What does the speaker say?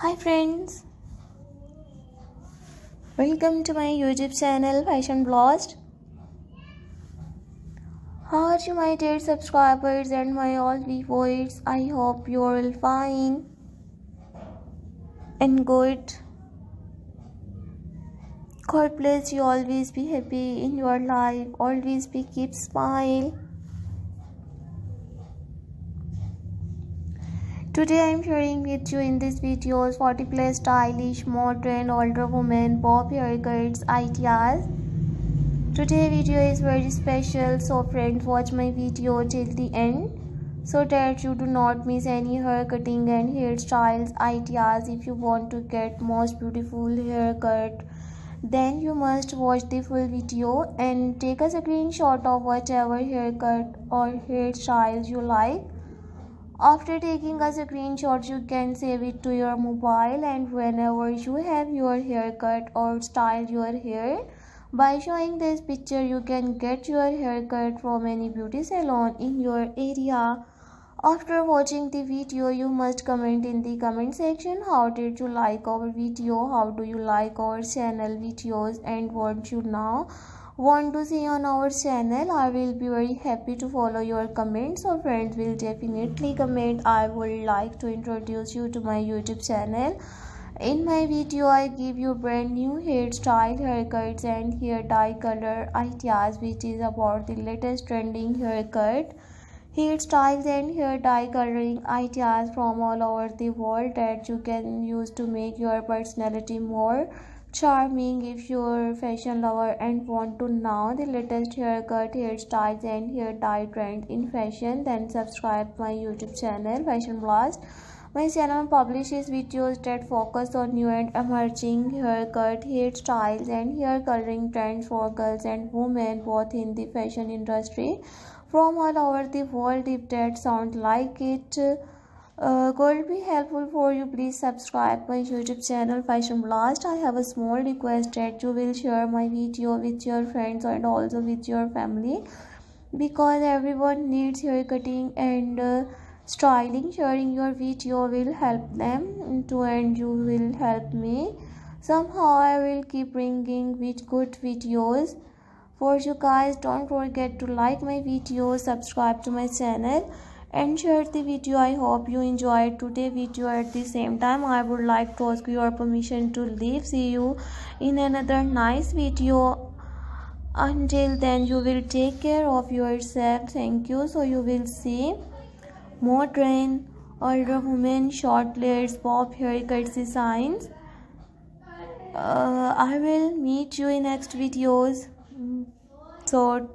Hi friends, welcome to my YouTube channel Fashion Blast. How are you my dear subscribers and my all viewers? I hope you are all fine and good. God bless you, always be happy in your life, always be keep smile. Today I am sharing with you in this video 40 plus stylish, modern, older women bob haircuts ideas. Today video is very special, so friends watch my video till the end so that you do not miss any hair cutting and hairstyles ideas. If you want to get most beautiful haircut, then you must watch the full video and take a screenshot of whatever haircut or hairstyles you like. After taking a screenshot, you can save it to your mobile, and whenever you have your haircut or style your hair, by showing this picture, you can get your haircut from any beauty salon in your area. After watching the video, you must comment in the comment section how did you like our video, how do you like our channel videos, and what you now want to see on our channel. I will be very happy to follow your comments, so friends will definitely comment. I would like to introduce you to my YouTube channel. In my video I give you brand new hairstyle, haircuts and hair dye color ideas, which is about the latest trending haircut, hairstyles and hair dye coloring ideas from all over the world that you can use to make your personality more charming. If you're a fashion lover and want to know the latest haircut, hairstyles and hair dye trend in fashion, then subscribe my YouTube channel Fashion Blast. My channel publishes videos that focus on new and emerging haircut, hairstyles and hair coloring trends for girls and women both in the fashion industry from all over the world. If that sounds like it could be helpful for you, please subscribe my YouTube channel Fashion Blast. I have a small request that you will share my video with your friends and also with your family, because everyone needs hair cutting and styling. Sharing your video will help them too, and you will help me. Somehow I will keep bringing with good videos for you guys. Don't forget to like my video, subscribe to my channel and share the video. I hope you enjoyed today's video. At the same time, I would like to ask your permission to leave. See you in another nice video. Until then, you will take care of yourself. Thank you. So you will see modern, older women, short layers, bob haircuts designs. I will meet you in next videos. So